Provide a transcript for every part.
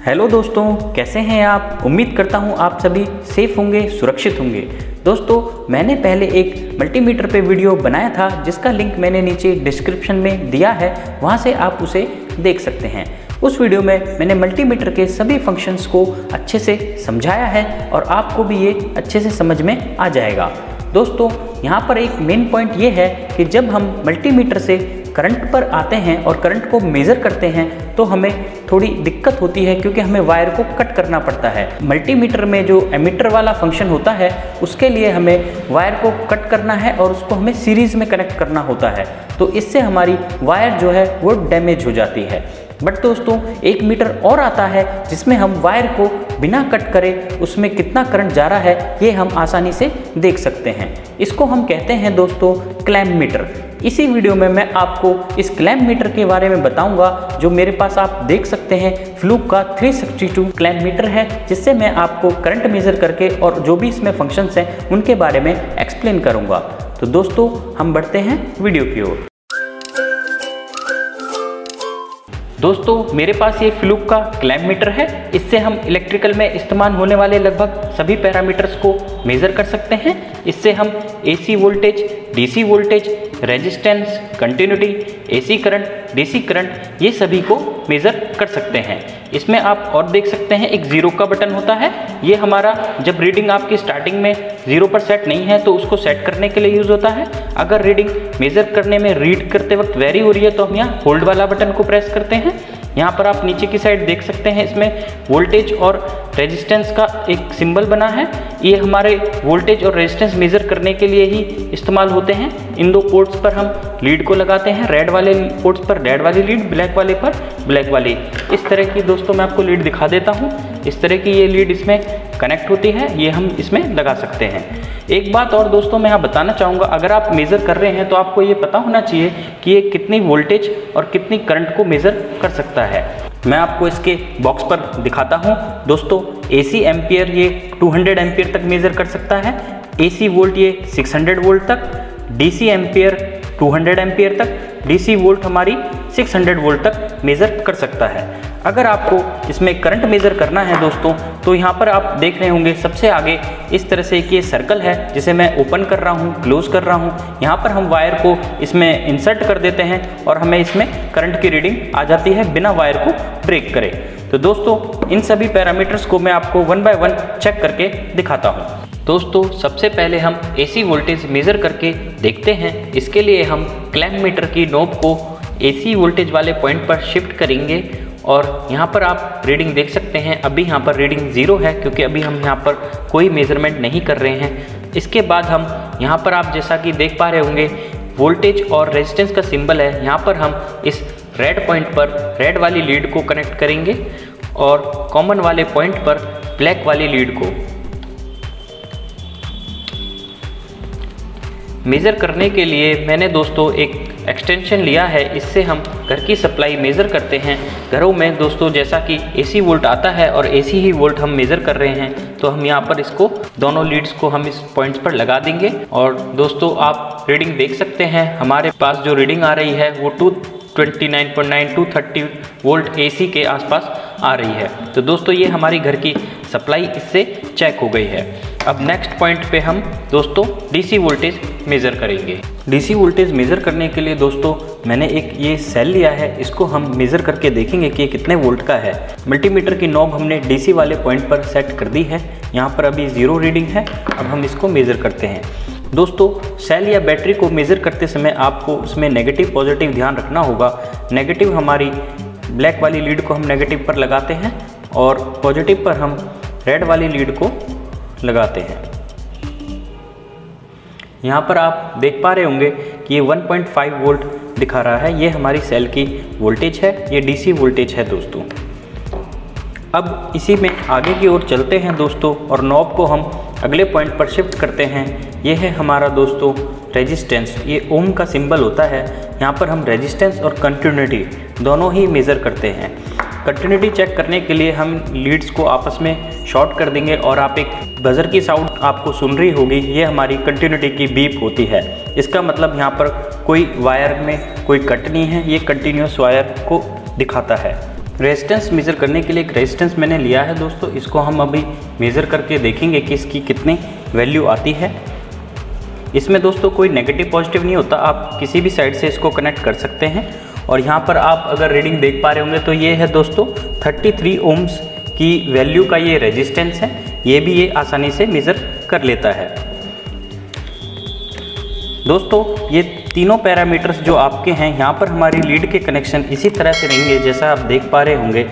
Hello दोस्तों, कैसे हैं आप। उम्मीद करता हूं आप सभी सेफ होंगे, सुरक्षित होंगे। दोस्तों, मैंने पहले एक मल्टीमीटर पे वीडियो बनाया था जिसका लिंक मैंने नीचे डिस्क्रिप्शन में दिया है, वहां से आप उसे देख सकते हैं। उस वीडियो में मैंने मल्टीमीटर के सभी फंक्शंस को अच्छे से समझाया है और आपको भी ये अच्छे से समझ में आ जाएगा। दोस्तों, यहाँ पर एक मेन पॉइंट ये है कि जब हम मल्टीमीटर से करंट पर आते हैं और करंट को मेज़र करते हैं तो हमें थोड़ी दिक्कत होती है, क्योंकि हमें वायर को कट करना पड़ता है। मल्टीमीटर में जो एमीटर वाला फंक्शन होता है उसके लिए हमें वायर को कट करना है और उसको हमें सीरीज़ में कनेक्ट करना होता है, तो इससे हमारी वायर जो है वो डैमेज हो जाती है। बट दोस्तों, एक मीटर और आता है जिसमें हम वायर को बिना कट करे उसमें कितना करंट जा रहा है ये हम आसानी से देख सकते हैं। इसको हम कहते हैं दोस्तों क्लैम्प मीटर। इसी वीडियो में मैं आपको इस क्लैम्प मीटर के बारे में बताऊंगा, जो मेरे पास आप देख सकते हैं फ्लूक का 362 क्लैम्प मीटर है, जिससे मैं आपको करंट मेज़र करके और जो भी इसमें फंक्शंस हैं उनके बारे में एक्सप्लेन करूंगा। तो दोस्तों, हम बढ़ते हैं वीडियो की ओर। दोस्तों, मेरे पास ये फ्लूक का क्लैम्प मीटर है। इससे हम इलेक्ट्रिकल में इस्तेमाल होने वाले लगभग सभी पैरामीटर्स को मेज़र कर सकते हैं। इससे हम AC voltage, DC voltage, resistance, continuity, AC current, DC current, ये सभी को मेज़र कर सकते हैं। इसमें आप और देख सकते हैं एक 0 का बटन होता है। ये हमारा जब रीडिंग आपकी स्टार्टिंग में 0 पर सेट नहीं है तो उसको सेट करने के लिए यूज़ होता है। अगर रीडिंग मेज़र करने में रीड करते वक्त वेरी हो रही है तो हम यहाँ होल्ड वाला बटन को प्रेस करते हैं। यहाँ पर आप नीचे की साइड देख सकते हैं, इसमें वोल्टेज और रेजिस्टेंस का एक सिंबल बना है। ये हमारे वोल्टेज और रेजिस्टेंस मेज़र करने के लिए ही इस्तेमाल होते हैं। इन दो पोर्ट्स पर हम लीड को लगाते हैं। रेड वाले पोर्ट्स पर रेड वाली लीड, ब्लैक वाले पर ब्लैक वाली। इस तरह की दोस्तों मैं आपको लीड दिखा देता हूँ। इस तरह की ये लीड इसमें कनेक्ट होती है, ये हम इसमें लगा सकते हैं। एक बात और दोस्तों मैं यहाँ बताना चाहूँगा, अगर आप मेज़र कर रहे हैं तो आपको ये पता होना चाहिए कि ये कितनी वोल्टेज और कितनी करंट को मेज़र कर सकता है। मैं आपको इसके बॉक्स पर दिखाता हूँ। दोस्तों, AC एम्पियर ये 200 एम्पियर तक मेज़र कर सकता है, AC वोल्ट ये 600 वोल्ट तक, DC एम्पियर 200 एम्पियर तक, DC वोल्ट हमारी 600 वोल्ट तक मेज़र कर सकता है। अगर आपको इसमें करंट मेज़र करना है दोस्तों, तो यहाँ पर आप देख रहे होंगे सबसे आगे इस तरह से कि ये सर्कल है जिसे मैं ओपन कर रहा हूँ, क्लोज कर रहा हूँ। यहाँ पर हम वायर को इसमें इंसर्ट कर देते हैं और हमें इसमें करंट की रीडिंग आ जाती है बिना वायर को ब्रेक करे। तो दोस्तों, इन सभी पैरामीटर्स को मैं आपको 1 बाय 1 चेक करके दिखाता हूँ। दोस्तों, सबसे पहले हम AC वोल्टेज मेज़र करके देखते हैं। इसके लिए हम क्लैम्प मीटर की नोब को AC वोल्टेज वाले पॉइंट पर शिफ्ट करेंगे और यहाँ पर आप रीडिंग देख सकते हैं। अभी यहाँ पर रीडिंग 0 है, क्योंकि अभी हम यहाँ पर कोई मेज़रमेंट नहीं कर रहे हैं। इसके बाद हम यहाँ पर आप जैसा कि देख पा रहे होंगे वोल्टेज और रेजिस्टेंस का सिंबल है। यहाँ पर हम इस रेड पॉइंट पर रेड वाली लीड को कनेक्ट करेंगे और कॉमन वाले पॉइंट पर ब्लैक वाली लीड को। मेज़र करने के लिए मैंने दोस्तों एक एक्सटेंशन लिया है, इससे हम घर की सप्लाई मेज़र करते हैं। घरों में दोस्तों जैसा कि AC वोल्ट आता है और AC ही वोल्ट हम मेज़र कर रहे हैं, तो हम यहाँ पर इसको दोनों लीड्स को हम इस पॉइंट्स पर लगा देंगे। और दोस्तों, आप रीडिंग देख सकते हैं, हमारे पास जो रीडिंग आ रही है वो 229.9 230 वोल्ट AC के आसपास आ रही है। तो दोस्तों, ये हमारी घर की सप्लाई इससे चेक हो गई है। अब नेक्स्ट पॉइंट पे हम दोस्तों DC वोल्टेज मेज़र करेंगे। DC वोल्टेज मेज़र करने के लिए दोस्तों मैंने एक ये सेल लिया है, इसको हम मेज़र करके देखेंगे कि ये कितने वोल्ट का है। मल्टीमीटर की नॉब हमने DC वाले पॉइंट पर सेट कर दी है। यहाँ पर अभी 0 रीडिंग है। अब हम इसको मेज़र करते हैं। दोस्तों, सेल या बैटरी को मेज़र करते समय आपको उसमें नेगेटिव पॉजिटिव ध्यान रखना होगा। नेगेटिव हमारी ब्लैक वाली लीड को हम नेगेटिव पर लगाते हैं और पॉजिटिव पर हम रेड वाली लीड को लगाते हैं। यहाँ पर आप देख पा रहे होंगे कि ये 1.5 वोल्ट दिखा रहा है। ये हमारी सेल की वोल्टेज है, ये DC वोल्टेज है दोस्तों। अब इसी में आगे की ओर चलते हैं दोस्तों और नॉब को हम अगले पॉइंट पर शिफ्ट करते हैं। ये है हमारा दोस्तों रेजिस्टेंस। ये ओम का सिंबल होता है। यहाँ पर हम रेजिस्टेंस और कंटिन्यूटी दोनों ही मेज़र करते हैं। कंटिन्यूटी चेक करने के लिए हम लीड्स को आपस में शॉर्ट कर देंगे और आप एक बजर की साउंड आपको सुन रही होगी। ये हमारी कंटिन्यूटी की बीप होती है। इसका मतलब यहाँ पर कोई वायर में कोई कट नहीं है, ये कंटिन्यूस वायर को दिखाता है। रेजिस्टेंस मेज़र करने के लिए एक रेजिस्टेंस मैंने लिया है दोस्तों, इसको हम अभी मेज़र करके देखेंगे कि इसकी कितनी वैल्यू आती है। इसमें दोस्तों कोई नेगेटिव पॉजिटिव नहीं होता, आप किसी भी साइड से इसको कनेक्ट कर सकते हैं। और यहाँ पर आप अगर रीडिंग देख पा रहे होंगे तो ये है दोस्तों 33 ओम्स की वैल्यू का ये रेजिस्टेंस है, ये भी ये आसानी से मेज़र कर लेता है। दोस्तों ये तीनों पैरामीटर्स जो आपके हैं, यहाँ पर हमारी लीड के कनेक्शन इसी तरह से रहेंगे जैसा आप देख पा रहे होंगे।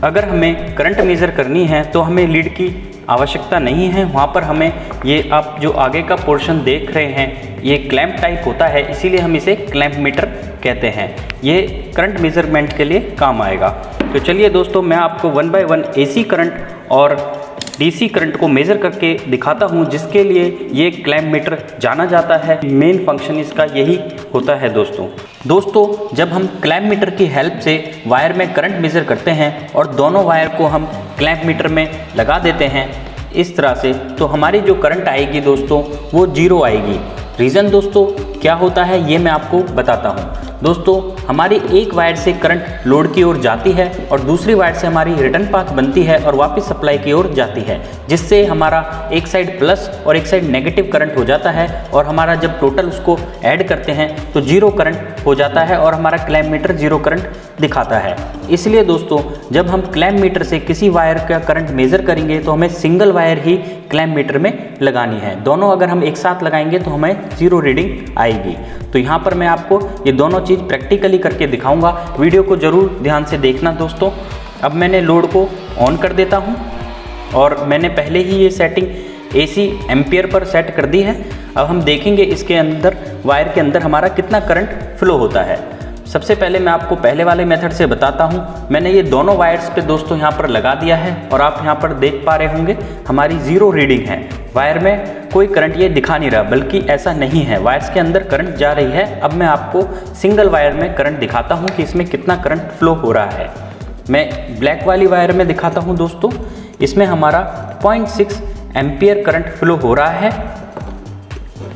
अगर हमें करंट मेज़र करनी है तो हमें लीड की आवश्यकता नहीं है, वहाँ पर हमें ये आप जो आगे का पोर्शन देख रहे हैं ये क्लैंप टाइप होता है, इसीलिए हम इसे क्लैंप मीटर कहते हैं। ये करंट मेज़रमेंट के लिए काम आएगा। तो चलिए दोस्तों मैं आपको 1 बाय 1 AC करंट और DC करंट को मेज़र करके दिखाता हूँ, जिसके लिए ये क्लैंप मीटर जाना जाता है। मेन फंक्शन इसका यही होता है दोस्तों जब हम क्लैंप मीटर की हेल्प से वायर में करंट मेज़र करते हैं और दोनों वायर को हम क्लैंप मीटर में लगा देते हैं इस तरह से, तो हमारी जो करंट आएगी दोस्तों वो 0 आएगी। रीज़न दोस्तों क्या होता है ये मैं आपको बताता हूँ। दोस्तों हमारी एक वायर से करंट लोड की ओर जाती है और दूसरी वायर से हमारी रिटर्न पाथ बनती है और वापस सप्लाई की ओर जाती है, जिससे हमारा एक साइड प्लस और एक साइड नेगेटिव करंट हो जाता है और हमारा जब टोटल उसको ऐड करते हैं तो 0 करंट हो जाता है और हमारा क्लैंप मीटर 0 करंट दिखाता है। इसलिए दोस्तों जब हम क्लैंप मीटर से किसी वायर का करंट मेज़र करेंगे तो हमें सिंगल वायर ही क्लैंप मीटर में लगानी है। दोनों अगर हम एक साथ लगाएंगे तो हमें 0 रीडिंग आएगी। तो यहाँ पर मैं आपको ये दोनों चीज़ प्रैक्टिकली करके दिखाऊंगा, वीडियो को ज़रूर ध्यान से देखना दोस्तों। अब मैंने लोड को ऑन कर देता हूँ और मैंने पहले ही ये setting AC ampere per set कर दी है। अब हम देखेंगे इसके अंदर वायर के अंदर हमारा कितना करंट फ्लो होता है। सबसे पहले मैं आपको पहले वाले मेथड से बताता हूँ। मैंने ये दोनों वायर्स पे दोस्तों यहाँ पर लगा दिया है और आप यहाँ पर देख पा रहे होंगे हमारी 0 रीडिंग है। वायर में कोई करंट ये दिखा नहीं रहा, बल्कि ऐसा नहीं है, वायर्स के अंदर करंट जा रही है। अब मैं आपको सिंगल वायर में करंट दिखाता हूँ कि इसमें कितना करंट फ्लो हो रहा है। मैं ब्लैक वाली वायर में दिखाता हूँ दोस्तों, इसमें हमारा 0.6 एम्पियर करंट फ्लो हो रहा है।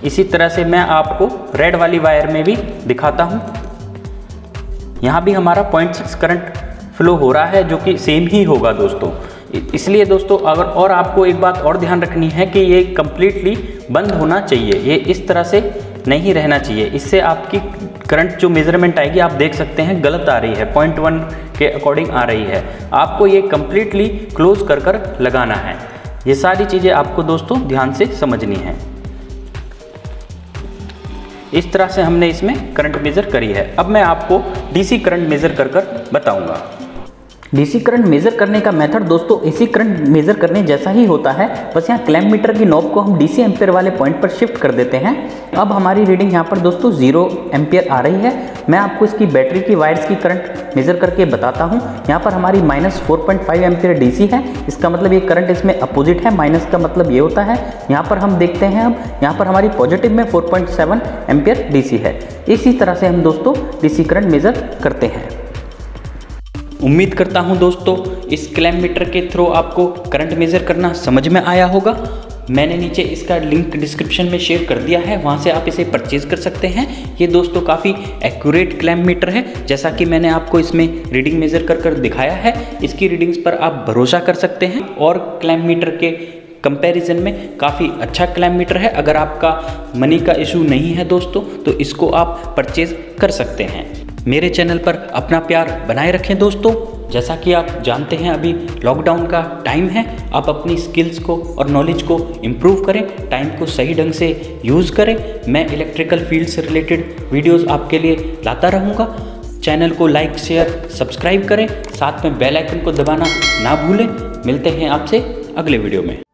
इसी तरह से मैं आपको रेड वाली वायर में भी दिखाता हूँ, यहाँ भी हमारा 0.6 करंट फ्लो हो रहा है, जो कि सेम ही होगा दोस्तों। इसलिए दोस्तों अगर और आपको एक बात और ध्यान रखनी है कि ये कम्प्लीटली बंद होना चाहिए, ये इस तरह से नहीं रहना चाहिए। इससे आपकी करंट जो मेज़रमेंट आएगी आप देख सकते हैं गलत आ रही है, 0.1 के अकॉर्डिंग आ रही है। आपको ये कम्प्लीटली क्लोज कर कर लगाना है। ये सारी चीज़ें आपको दोस्तों ध्यान से समझनी है। इस तरह से हमने इसमें करंट मेज़र करी है। अब मैं आपको DC करंट मेज़र कर बताऊंगा। DC करंट मेज़र करने का मेथड दोस्तों AC करंट मेज़र करने जैसा ही होता है, बस यहाँ क्लैंप मीटर की नॉब को हम DC एम्पियर वाले पॉइंट पर शिफ्ट कर देते हैं। अब हमारी रीडिंग यहाँ पर दोस्तों 0 एम्पियर आ रही है। मैं आपको इसकी बैटरी की वायर्स की करंट मेज़र करके बताता हूँ। यहाँ पर हमारी -4.5 एम्पियर DC है, इसका मतलब ये करंट इसमें अपोजिट है, माइनस का मतलब ये होता है। यहाँ पर हम देखते हैं, अब यहाँ पर हमारी पॉजिटिव में 4.7 एम्पियर DC है। इसी तरह से हम दोस्तों DC करंट मेज़र करते हैं। उम्मीद करता हूं दोस्तों इस क्लैंप मीटर के थ्रू आपको करंट मेज़र करना समझ में आया होगा। मैंने नीचे इसका लिंक डिस्क्रिप्शन में शेयर कर दिया है, वहां से आप इसे परचेज कर सकते हैं। ये दोस्तों काफ़ी एक्यूरेट क्लैंप मीटर है, जैसा कि मैंने आपको इसमें रीडिंग मेज़र कर दिखाया है। इसकी रीडिंग्स पर आप भरोसा कर सकते हैं और क्लैंप मीटर के कंपैरिजन में काफ़ी अच्छा क्लैंप मीटर है। अगर आपका मनी का इशू नहीं है दोस्तों तो इसको आप परचेज कर सकते हैं। मेरे चैनल पर अपना प्यार बनाए रखें दोस्तों। जैसा कि आप जानते हैं अभी लॉकडाउन का टाइम है, आप अपनी स्किल्स को और नॉलेज को इम्प्रूव करें, टाइम को सही ढंग से यूज़ करें। मैं इलेक्ट्रिकल फील्ड से रिलेटेड वीडियोस आपके लिए लाता रहूँगा। चैनल को लाइक शेयर सब्सक्राइब करें, साथ में बेल आइकन को दबाना ना भूलें। मिलते हैं आपसे अगले वीडियो में।